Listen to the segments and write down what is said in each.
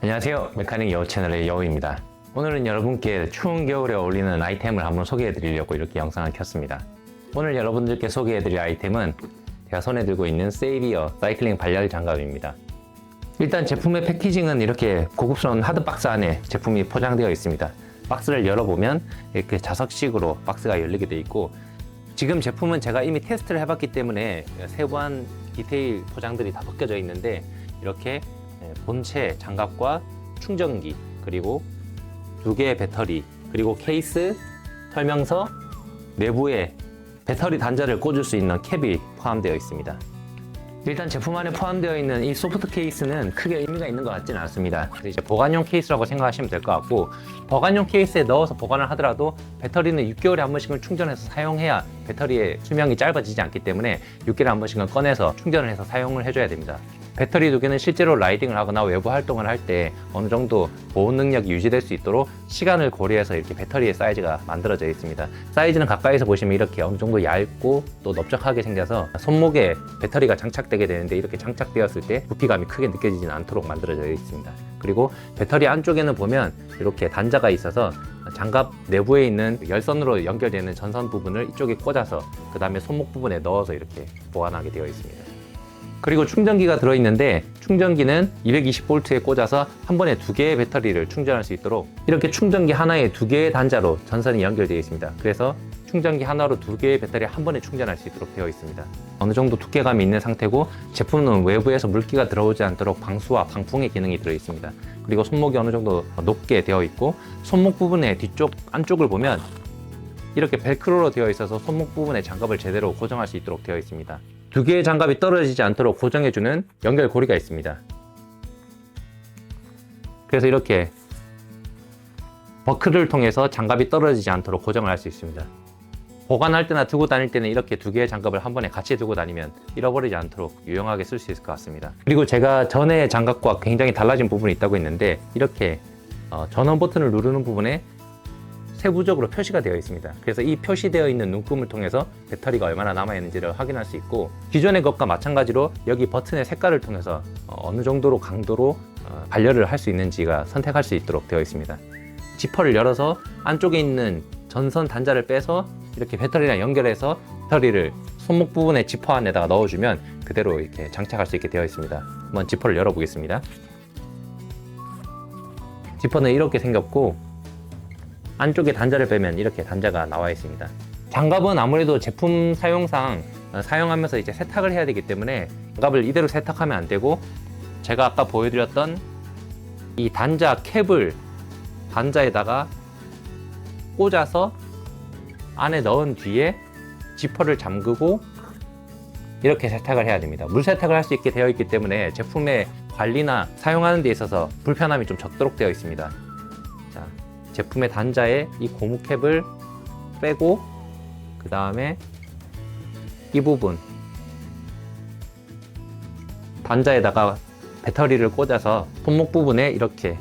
안녕하세요, 메카닉 여우 채널의 여우입니다. 오늘은 여러분께 추운 겨울에 어울리는 아이템을 한번 소개해 드리려고 이렇게 영상을 켰습니다. 오늘 여러분들께 소개해 드릴 아이템은 제가 손에 들고 있는 세이비어 사이클링 발열 장갑입니다. 일단 제품의 패키징은 이렇게 고급스러운 하드박스 안에 제품이 포장되어 있습니다. 박스를 열어보면 이렇게 자석식으로 박스가 열리게 되어 있고, 지금 제품은 제가 이미 테스트를 해봤기 때문에 세부한 디테일 포장들이 다 벗겨져 있는데, 이렇게 본체 장갑과 충전기, 그리고 2개의 배터리, 그리고 케이스, 설명서, 내부에 배터리 단자를 꽂을 수 있는 캡이 포함되어 있습니다. 일단 제품 안에 포함되어 있는 이 소프트 케이스는 크게 의미가 있는 것 같지는 않습니다. 이제 보관용 케이스라고 생각하시면 될 것 같고, 보관용 케이스에 넣어서 보관을 하더라도 배터리는 6개월에 한 번씩은 충전해서 사용해야 배터리의 수명이 짧아지지 않기 때문에 6개월에 한 번씩은 꺼내서 충전을 해서 사용을 해줘야 됩니다. 배터리 2개는 실제로 라이딩을 하거나 외부 활동을 할 때 어느 정도 보온 능력이 유지될 수 있도록 시간을 고려해서 이렇게 배터리의 사이즈가 만들어져 있습니다. 사이즈는 가까이서 보시면 이렇게 어느 정도 얇고 또 넓적하게 생겨서 손목에 배터리가 장착되게 되는데, 이렇게 장착되었을 때 부피감이 크게 느껴지지 않도록 만들어져 있습니다. 그리고 배터리 안쪽에는 보면 이렇게 단자가 있어서 장갑 내부에 있는 열선으로 연결되는 전선 부분을 이쪽에 꽂아서 그 다음에 손목 부분에 넣어서 이렇게 보관하게 되어 있습니다. 그리고 충전기가 들어있는데, 충전기는 220V에 꽂아서 한 번에 2개의 배터리를 충전할 수 있도록 이렇게 충전기 하나에 2개의 단자로 전선이 연결되어 있습니다. 그래서 충전기 하나로 2개의 배터리 한 번에 충전할 수 있도록 되어 있습니다. 어느 정도 두께감이 있는 상태고, 제품은 외부에서 물기가 들어오지 않도록 방수와 방풍의 기능이 들어 있습니다. 그리고 손목이 어느 정도 높게 되어 있고, 손목 부분의 뒤쪽 안쪽을 보면 이렇게 벨크로로 되어 있어서 손목 부분에 장갑을 제대로 고정할 수 있도록 되어 있습니다. 2개의 장갑이 떨어지지 않도록 고정해주는 연결고리가 있습니다. 그래서 이렇게 버클을 통해서 장갑이 떨어지지 않도록 고정을 할 수 있습니다. 보관할 때나 두고 다닐 때는 이렇게 2개의 장갑을 한 번에 같이 두고 다니면 잃어버리지 않도록 유용하게 쓸 수 있을 것 같습니다. 그리고 제가 전에 장갑과 굉장히 달라진 부분이 있다고 했는데, 이렇게 전원 버튼을 누르는 부분에 세부적으로 표시가 되어 있습니다. 그래서 이 표시되어 있는 눈금을 통해서 배터리가 얼마나 남아있는지를 확인할 수 있고, 기존의 것과 마찬가지로 여기 버튼의 색깔을 통해서 어느 정도로 강도로 발열을 할 수 있는지가 선택할 수 있도록 되어 있습니다. 지퍼를 열어서 안쪽에 있는 전선 단자를 빼서 이렇게 배터리랑 연결해서 배터리를 손목 부분의 지퍼 안에다가 넣어주면 그대로 이렇게 장착할 수 있게 되어 있습니다. 한번 지퍼를 열어보겠습니다. 지퍼는 이렇게 생겼고, 안쪽에 단자를 빼면 이렇게 단자가 나와 있습니다. 장갑은 아무래도 제품 사용상 사용하면서 이제 세탁을 해야 되기 때문에 장갑을 이대로 세탁하면 안 되고, 제가 아까 보여드렸던 이 단자 캡을 단자에다가 꽂아서 안에 넣은 뒤에 지퍼를 잠그고 이렇게 세탁을 해야 됩니다. 물 세탁을 할 수 있게 되어 있기 때문에 제품의 관리나 사용하는 데 있어서 불편함이 좀 적도록 되어 있습니다. 자, 제품의 단자에 이 고무 캡을 빼고, 그 다음에 이 부분 단자에다가 배터리를 꽂아서 손목 부분에 이렇게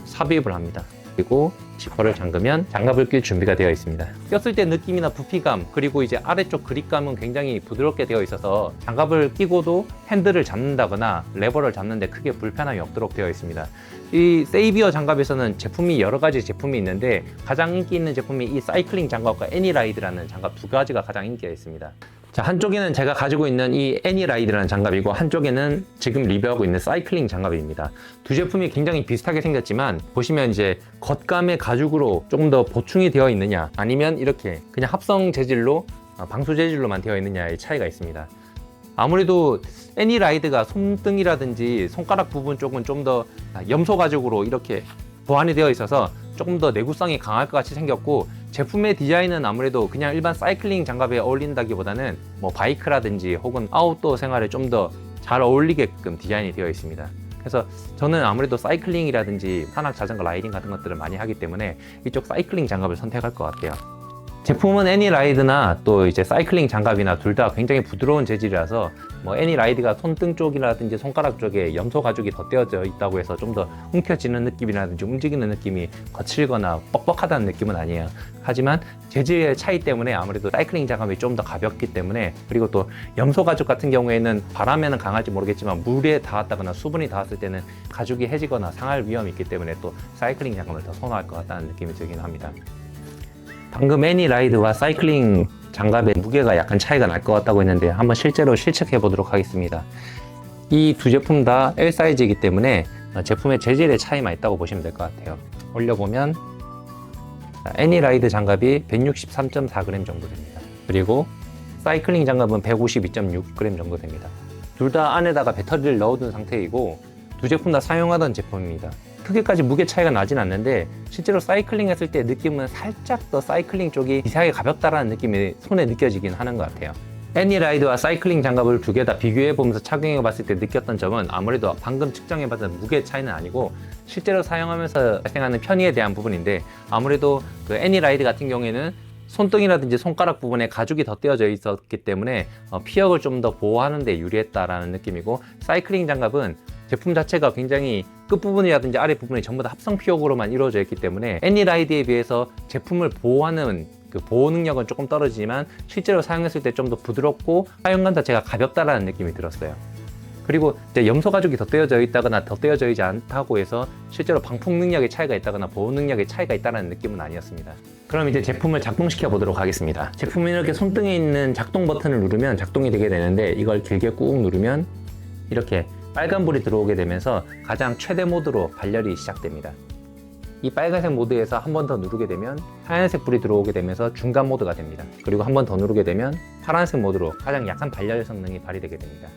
삽입을 합니다. 그리고 지퍼를 잠그면 장갑을 낄 준비가 되어 있습니다. 꼈을 때 느낌이나 부피감, 그리고 이제 아래쪽 그립감은 굉장히 부드럽게 되어 있어서 장갑을 끼고도 핸들을 잡는다거나 레버를 잡는데 크게 불편함이 없도록 되어 있습니다. 이 세이비어 장갑에서는 제품이 여러 가지 제품이 있는데, 가장 인기 있는 제품이 이 사이클링 장갑과 애니라이드라는 장갑 2가지가 가장 인기가 있습니다. 자, 한쪽에는 제가 가지고 있는 이 애니라이드라는 장갑이고, 한쪽에는 지금 리뷰하고 있는 사이클링 장갑입니다. 두 제품이 굉장히 비슷하게 생겼지만, 보시면 이제 겉감의 가죽으로 조금 더 보충이 되어 있느냐, 아니면 이렇게 그냥 합성 재질로 방수 재질로만 되어 있느냐의 차이가 있습니다. 아무래도 애니라이드가 손등이라든지 손가락 부분 쪽은 좀 더 염소 가죽으로 이렇게 보완이 되어 있어서 조금 더 내구성이 강할 것 같이 생겼고, 제품의 디자인은 아무래도 그냥 일반 사이클링 장갑에 어울린다기보다는 뭐 바이크라든지 혹은 아웃도어 생활에 좀 더 잘 어울리게끔 디자인이 되어 있습니다. 그래서 저는 아무래도 사이클링이라든지 산악 자전거 라이딩 같은 것들을 많이 하기 때문에 이쪽 사이클링 장갑을 선택할 것 같아요. 제품은 애니라이드나 또 이제 사이클링 장갑이나 둘 다 굉장히 부드러운 재질이라서 뭐 애니라이드가 손등 쪽이라든지 손가락 쪽에 염소 가죽이 덧대어져 있다고 해서 좀 더 움켜쥐는 느낌이라든지 움직이는 느낌이 거칠거나 뻑뻑하다는 느낌은 아니에요. 하지만 재질의 차이 때문에 아무래도 사이클링 장갑이 좀 더 가볍기 때문에, 그리고 또 염소 가죽 같은 경우에는 바람에는 강할지 모르겠지만 물에 닿았다거나 수분이 닿았을 때는 가죽이 해지거나 상할 위험이 있기 때문에 또 사이클링 장갑을 더 선호할 것 같다는 느낌이 들긴 합니다. 방금 애니라이드와 사이클링 장갑의 무게가 약간 차이가 날 것 같다고 했는데 한번 실제로 실측해 보도록 하겠습니다. 이 두 제품 다 L 사이즈이기 때문에 제품의 재질의 차이만 있다고 보시면 될 것 같아요. 올려보면 애니라이드 장갑이 163.4g 정도 됩니다. 그리고 사이클링 장갑은 152.6g 정도 됩니다. 둘 다 안에다가 배터리를 넣어둔 상태이고 두 제품 다 사용하던 제품입니다. 크게까지 무게 차이가 나진 않는데 실제로 사이클링 했을 때 느낌은 살짝 더 사이클링 쪽이 미세하게 가볍다라는 느낌이 손에 느껴지긴 하는 것 같아요. 애니라이드와 사이클링 장갑을 두 개 다 비교해 보면서 착용해 봤을 때 느꼈던 점은 아무래도 방금 측정해 봤던 무게 차이는 아니고 실제로 사용하면서 발생하는 편의에 대한 부분인데, 아무래도 그 애니라이드 같은 경우에는 손등이라든지 손가락 부분에 가죽이 덧대어져 있었기 때문에 피혁을 좀 더 보호하는 데 유리했다라는 느낌이고, 사이클링 장갑은 제품 자체가 굉장히 끝부분이라든지 아랫부분이 전부 다 합성 피혁으로만 이루어져 있기 때문에 애니라이드에 비해서 제품을 보호하는 그 보호 능력은 조금 떨어지지만 실제로 사용했을 때 좀 더 부드럽고 사용감 자체가 가볍다라는 느낌이 들었어요. 그리고 이제 염소 가죽이 덧대어져 있다거나 덧대어져 있지 않다고 해서 실제로 방풍 능력의 차이가 있다거나 보호 능력의 차이가 있다는 느낌은 아니었습니다. 그럼 이제 제품을 작동시켜 보도록 하겠습니다. 제품이 이렇게 손등에 있는 작동 버튼을 누르면 작동이 되게 되는데, 이걸 길게 꾹 누르면 이렇게 빨간불이 들어오게 되면서 가장 최대 모드로 발열이 시작됩니다. 이 빨간색 모드에서 한 번 더 누르게 되면 하얀색 불이 들어오게 되면서 중간 모드가 됩니다. 그리고 한 번 더 누르게 되면 파란색 모드로 가장 약한 발열 성능이 발휘되게 됩니다.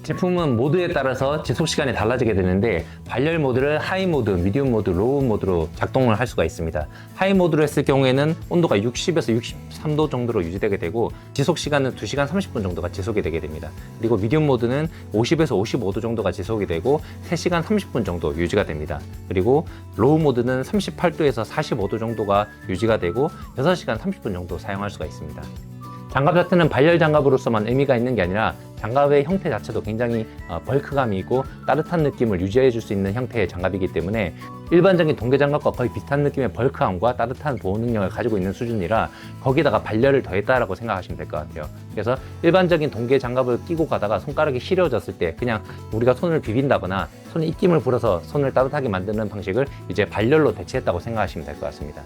제품은 모드에 따라서 지속 시간이 달라지게 되는데, 발열 모드를 하이 모드, 미디움 모드, 로우 모드로 작동을 할 수가 있습니다. 하이 모드로 했을 경우에는 온도가 60에서 63도 정도로 유지되게 되고 지속 시간은 2시간 30분 정도가 지속이 되게 됩니다. 그리고 미디움 모드는 50에서 55도 정도가 지속이 되고 3시간 30분 정도 유지가 됩니다. 그리고 로우 모드는 38도에서 45도 정도가 유지가 되고 6시간 30분 정도 사용할 수가 있습니다. 장갑 자체는 발열 장갑으로서만 의미가 있는 게 아니라 장갑의 형태 자체도 굉장히 벌크감이 있고 따뜻한 느낌을 유지해 줄 수 있는 형태의 장갑이기 때문에 일반적인 동계 장갑과 거의 비슷한 느낌의 벌크함과 따뜻한 보호 능력을 가지고 있는 수준이라 거기다가 발열을 더했다라고 생각하시면 될 것 같아요. 그래서 일반적인 동계 장갑을 끼고 가다가 손가락이 시려졌을 때 그냥 우리가 손을 비빈다거나 손에 입김을 불어서 손을 따뜻하게 만드는 방식을 이제 발열로 대체했다고 생각하시면 될 것 같습니다.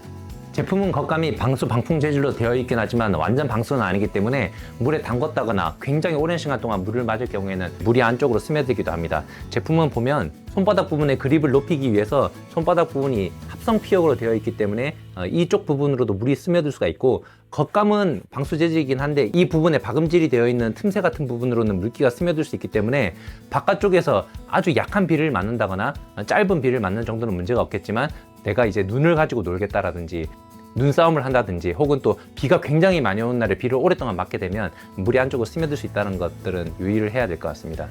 제품은 겉감이 방수 방풍 재질로 되어 있긴 하지만 완전 방수는 아니기 때문에 물에 담궜다거나 굉장히 오랜 시간 동안 물을 맞을 경우에는 물이 안쪽으로 스며들기도 합니다. 제품은 보면 손바닥 부분의 그립을 높이기 위해서 손바닥 부분이 합성 피혁으로 되어 있기 때문에 이쪽 부분으로도 물이 스며들 수가 있고, 겉감은 방수 재질이긴 한데 이 부분에 박음질이 되어 있는 틈새 같은 부분으로는 물기가 스며들 수 있기 때문에 바깥쪽에서 아주 약한 비를 맞는다거나 짧은 비를 맞는 정도는 문제가 없겠지만, 내가 이제 눈을 가지고 놀겠다라든지 눈싸움을 한다든지 혹은 또 비가 굉장히 많이 오는 날에 비를 오랫동안 맞게 되면 물이 안쪽으로 스며들 수 있다는 것들은 유의를 해야 될 것 같습니다.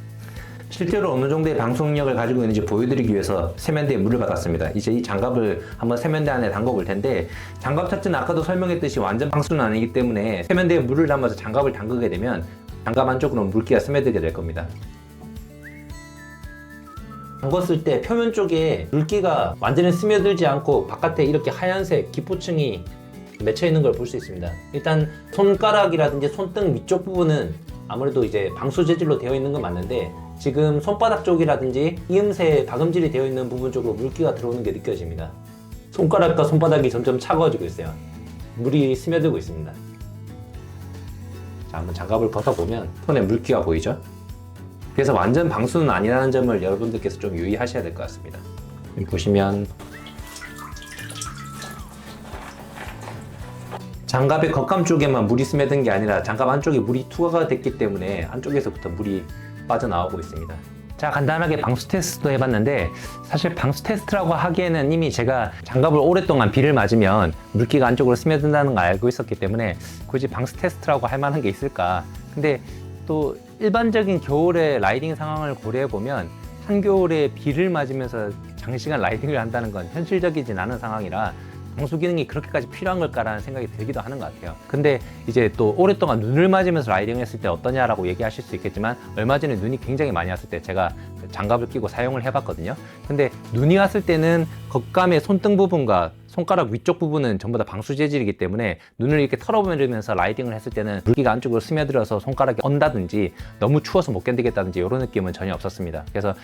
실제로 어느 정도의 방수 능력을 가지고 있는지 보여드리기 위해서 세면대에 물을 받았습니다. 이제 이 장갑을 한번 세면대 안에 담궈 볼 텐데, 장갑 자체는 아까도 설명했듯이 완전 방수는 아니기 때문에 세면대에 물을 담아서 장갑을 담그게 되면 장갑 안쪽으로 물기가 스며들게 될 겁니다. 담궜을 때 표면 쪽에 물기가 완전히 스며들지 않고 바깥에 이렇게 하얀색 기포층이 맺혀 있는 걸 볼 수 있습니다. 일단 손가락이라든지 손등 위쪽 부분은 아무래도 이제 방수 재질로 되어 있는 건 맞는데, 지금 손바닥 쪽이라든지 이음새 박음질이 되어 있는 부분 쪽으로 물기가 들어오는 게 느껴집니다. 손가락과 손바닥이 점점 차가워지고 있어요. 물이 스며들고 있습니다. 자, 한번 장갑을 벗어보면 손에 물기가 보이죠? 그래서 완전 방수는 아니라는 점을 여러분들께서 좀 유의하셔야 될 것 같습니다. 여기 보시면 장갑의 겉감 쪽에만 물이 스며든 게 아니라 장갑 안쪽에 물이 투과가 됐기 때문에 안쪽에서부터 물이 빠져나오고 있습니다. 자, 간단하게 방수 테스트도 해봤는데, 사실 방수 테스트라고 하기에는 이미 제가 장갑을 오랫동안 비를 맞으면 물기가 안쪽으로 스며든다는 걸 알고 있었기 때문에 굳이 방수 테스트라고 할 만한 게 있을까. 근데 또 일반적인 겨울의 라이딩 상황을 고려해 보면 한겨울에 비를 맞으면서 장시간 라이딩을 한다는 건 현실적이진 않은 상황이라 방수 기능이 그렇게까지 필요한 걸까라는 생각이 들기도 하는 것 같아요. 근데 이제 또 오랫동안 눈을 맞으면서 라이딩 했을 때 어떠냐라고 얘기하실 수 있겠지만, 얼마 전에 눈이 굉장히 많이 왔을 때 제가 장갑을 끼고 사용을 해봤거든요. 근데 눈이 왔을 때는 겉감의 손등 부분과 손가락 위쪽 부분은 전부 다 방수 재질이기 때문에 눈을 이렇게 털어버리면서 라이딩을 했을 때는 물기가 안쪽으로 스며들어서 손가락이 언다든지 너무 추워서 못 견디겠다든지 이런 느낌은 전혀 없었습니다. 그래서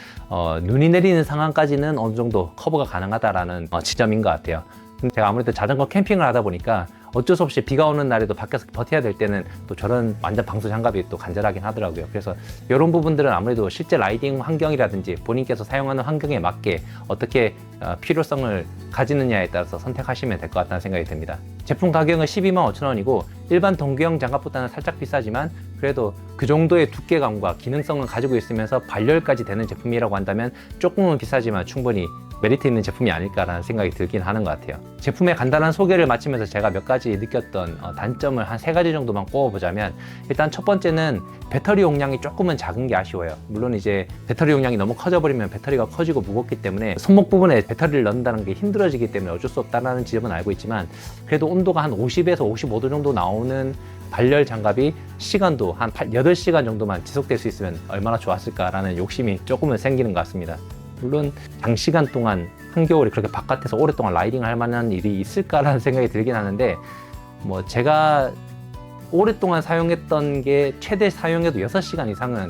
눈이 내리는 상황까지는 어느 정도 커버가 가능하다라는 지점인 것 같아요. 근데 제가 아무래도 자전거 캠핑을 하다 보니까 어쩔 수 없이 비가 오는 날에도 밖에서 버텨야 될 때는 또 저런 완전 방수 장갑이 또 간절하긴 하더라고요. 그래서 이런 부분들은 아무래도 실제 라이딩 환경이라든지 본인께서 사용하는 환경에 맞게 어떻게 필요성을 가지느냐에 따라서 선택하시면 될 것 같다는 생각이 듭니다. 제품 가격은 125,000원이고 일반 동규형 장갑보다는 살짝 비싸지만 그래도 그 정도의 두께감과 기능성을 가지고 있으면서 발열까지 되는 제품이라고 한다면 조금은 비싸지만 충분히 메리트 있는 제품이 아닐까라는 생각이 들긴 하는 것 같아요. 제품의 간단한 소개를 마치면서 제가 몇 가지 느꼈던 단점을 한 3가지 정도만 꼽아보자면, 일단 첫 번째는 배터리 용량이 조금은 작은 게 아쉬워요. 물론 이제 배터리 용량이 너무 커져버리면 배터리가 커지고 무겁기 때문에 손목 부분에 배터리를 넣는다는 게 힘들어지기 때문에 어쩔 수 없다는 지점은 알고 있지만, 그래도 온도가 한 50에서 55도 정도 나오는 발열 장갑이 시간도 한 8시간 정도만 지속될 수 있으면 얼마나 좋았을까라는 욕심이 조금은 생기는 것 같습니다. 물론 장시간 동안 한겨울에 그렇게 바깥에서 오랫동안 라이딩 할 만한 일이 있을까라는 생각이 들긴 하는데, 뭐 제가 오랫동안 사용했던 게 최대 사용해도 6시간 이상은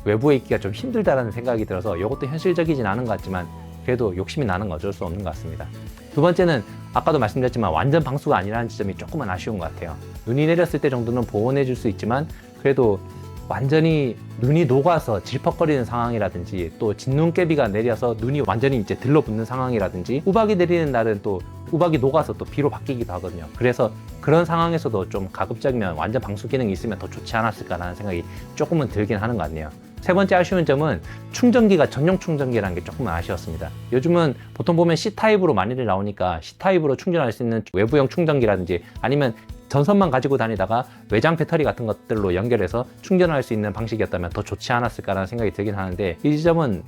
외부에 있기가 좀 힘들다라는 생각이 들어서 이것도 현실적이진 않은 것 같지만 그래도 욕심이 나는 건 어쩔 수 없는 것 같습니다. 두 번째는 아까도 말씀드렸지만 완전 방수가 아니라는 지점이 조금은 아쉬운 것 같아요. 눈이 내렸을 때 정도는 보온해 줄 수 있지만 그래도 완전히 눈이 녹아서 질퍽거리는 상황이라든지 또 진눈깨비가 내려서 눈이 완전히 이제 들러붙는 상황이라든지 우박이 내리는 날은 또 우박이 녹아서 또 비로 바뀌기도 하거든요. 그래서 그런 상황에서도 좀 가급적이면 완전 방수 기능이 있으면 더 좋지 않았을까라는 생각이 조금은 들긴 하는 것 같네요. 세 번째 아쉬운 점은 충전기가 전용 충전기라는 게 조금은 아쉬웠습니다. 요즘은 보통 보면 C타입으로 많이들 나오니까 C타입으로 충전할 수 있는 외부형 충전기라든지 아니면 전선만 가지고 다니다가 외장 배터리 같은 것들로 연결해서 충전할 수 있는 방식이었다면 더 좋지 않았을까라는 생각이 들긴 하는데, 이 지점은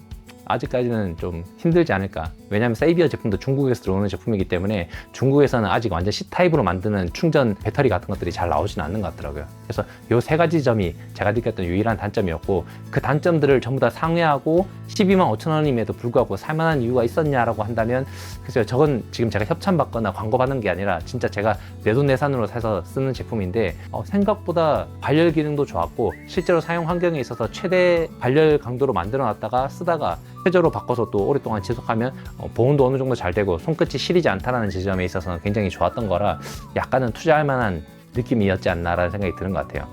아직까지는 좀 힘들지 않을까. 왜냐하면 세이비어 제품도 중국에서 들어오는 제품이기 때문에 중국에서는 아직 완전 C타입으로 만드는 충전 배터리 같은 것들이 잘 나오지는 않는 것 같더라고요. 그래서 이 3가지 점이 제가 느꼈던 유일한 단점이었고, 그 단점들을 전부 다 상회하고 125,000원임에도 불구하고 살만한 이유가 있었냐라고 한다면, 글쎄요, 저건 지금 제가 협찬받거나 광고받는 게 아니라 진짜 제가 내돈내산으로 사서 쓰는 제품인데 생각보다 발열 기능도 좋았고 실제로 사용 환경에 있어서 최대 발열 강도로 만들어 놨다가 쓰다가 최저로 바꿔서 또 오랫동안 지속하면 보온도 어느 정도 잘 되고 손끝이 시리지 않다는 지점에 있어서는 굉장히 좋았던 거라 약간은 투자할 만한 느낌이었지 않나라는 생각이 드는 것 같아요.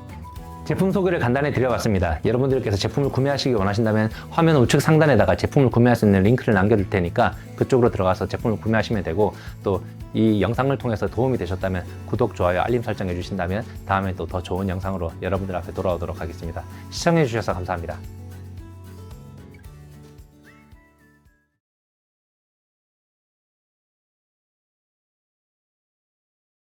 제품 소개를 간단히 드려봤습니다. 여러분들께서 제품을 구매하시기 원하신다면 화면 우측 상단에다가 제품을 구매할 수 있는 링크를 남겨둘 테니까 그쪽으로 들어가서 제품을 구매하시면 되고, 또 이 영상을 통해서 도움이 되셨다면 구독, 좋아요, 알림 설정 해주신다면 다음에 또 더 좋은 영상으로 여러분들 앞에 돌아오도록 하겠습니다. 시청해주셔서 감사합니다.